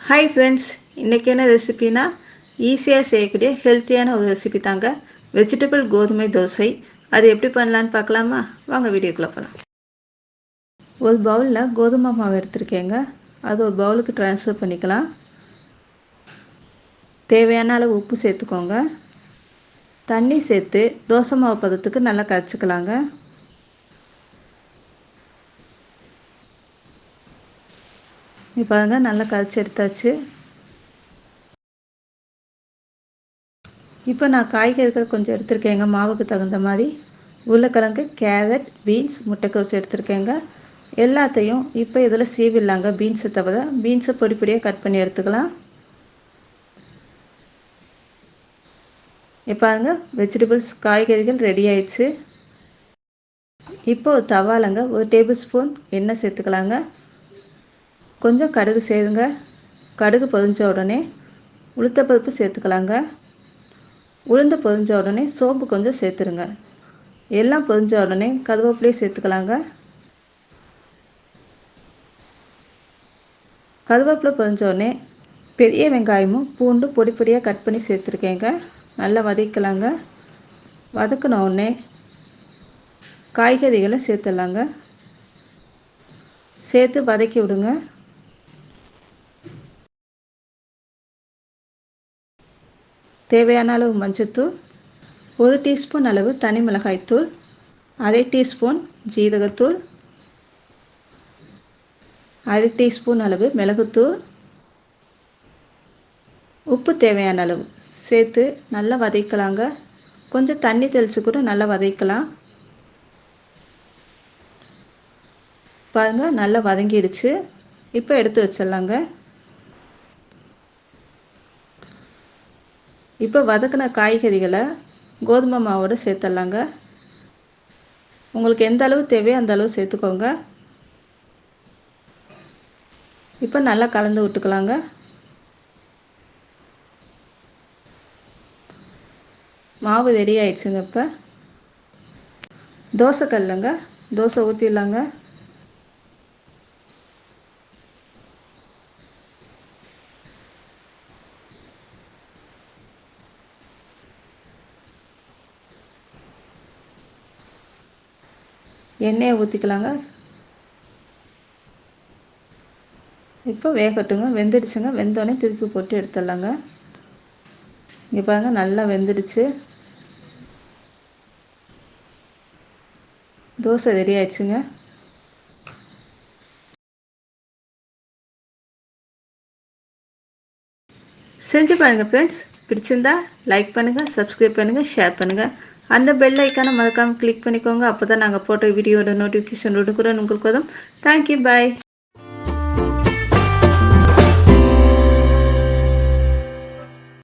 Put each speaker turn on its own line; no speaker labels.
Hi friends, இன்றைக்கி என்ன ரெசிபினா ஈஸியாக செய்யக்கூடிய ஹெல்த்தியான ஒரு ரெசிபி தாங்க. வெஜிடபிள் கோதுமை தோசை. அது எப்படி பண்ணலான்னு பார்க்கலாமா? வாங்க வீடியோக்குள்ளே போகலாம். ஒரு பவுலில் கோதுமை மாவு எடுத்துருக்கேங்க. அது ஒரு பவுலுக்கு ட்ரான்ஸ்ஃபர் பண்ணிக்கலாம். தேவையான அளவு உப்பு சேர்த்துக்கோங்க. தண்ணி சேர்த்து தோசை மாவு பதத்துக்கு நல்லா கரைச்சிக்கலாங்க. இப்போ நல்லா கரைச்சி எடுத்தாச்சு. இப்போ நான் காய்கறிகள் கொஞ்சம் எடுத்துருக்கேங்க. மாவுக்கு தகுந்த மாதிரி உருளைக்கிழங்கு, கேரட், பீன்ஸ், முட்டைக்கோஸ் எடுத்துருக்கேங்க. எல்லாத்தையும் இப்போ இதில் சீவிடலாங்க. பீன்ஸை தவிர பீன்ஸை பொடி பொடியாக கட் பண்ணி எடுத்துக்கலாம். இப்போ வெஜிடபிள்ஸ் காய்கறிகள் ரெடி ஆயிடுச்சு. இப்போ தவாலங்க ஒரு டேபிள் ஸ்பூன் எண்ணெய் சேர்த்துக்கலாங்க. கொஞ்சம் கடுகு சேருங்க. கடுகு பொரிஞ்ச உடனே உளுத்தப்பருப்பு சேர்த்துக்கலாங்க. உளுந்து பொரிஞ்ச உடனே சோம்பு கொஞ்சம் சேர்த்துருங்க. எல்லாம் பொரிஞ்ச உடனே கருவேப்பிலையை சேர்த்துக்கலாங்க. கருவேப்பிலை பொரிஞ்ச உடனே பெரிய வெங்காயமும் பூண்டு பொடி பொடியாக கட் பண்ணி சேர்த்துருக்கேங்க. நல்லா வதக்கலாங்க. வதக்கின உடனே காய்கறிகளை சேர்த்துடலாங்க. சேர்த்து வதக்கி விடுங்க. தேவையான அளவு மஞ்சள்தூள், 1 டீஸ்பூன் அளவு தனி மிளகாய்த்தூள், 1/2 டீஸ்பூன் ஜீரகத்தூள், 1/2 டீஸ்பூன் அளவு மிளகுத்தூள், உப்பு தேவையான அளவு சேர்த்து நல்லா வதக்கலாங்க. கொஞ்சம் தண்ணி தெளித்து கூட நல்லா வதக்கலாம். பாருங்கள், நல்லா வதங்கிடுச்சு. இப்போ எடுத்து வச்சிடலாங்க. இப்போ வதக்கின காய்கறிகளை கோதுமை மாவோடு சேர்த்துடலாங்க. உங்களுக்கு எந்த அளவு தேவையோ அந்த அளவு சேர்த்துக்கோங்க. இப்போ நல்லா கலந்து விட்டுக்கலாங்க. மாவு ரெடி ஆயிடுச்சுங்க. இப்போ தோசை கல்லுங்க, தோசை ஊற்றிடலாங்க. எண்ணெயை ஊற்றிக்கலாங்க. இப்போ வேகட்டுங்க. வெந்துடுச்சுங்க. வெந்தோடனே திருப்பி போட்டு எடுத்துடலாங்க. இங்கே பாருங்கள், நல்லா வெந்துடுச்சு. தோசை ரெடி ஆயிடுச்சுங்க. செஞ்சு பாருங்கள் ஃப்ரெண்ட்ஸ். பிடிச்சிருந்தா லைக் பண்ணுங்கள், சப்ஸ்கிரைப் பண்ணுங்கள், ஷேர் பண்ணுங்கள். அந்த பெல் ஐக்கானை மறக்காமல் கிளிக் பண்ணிக்கோங்க. அப்போ தான் நாங்கள் போட்ட வீடியோட நோட்டிஃபிகேஷன் உடனுக்குடன் உங்களுக்கு வரும். தேங்க்யூ, பாய்.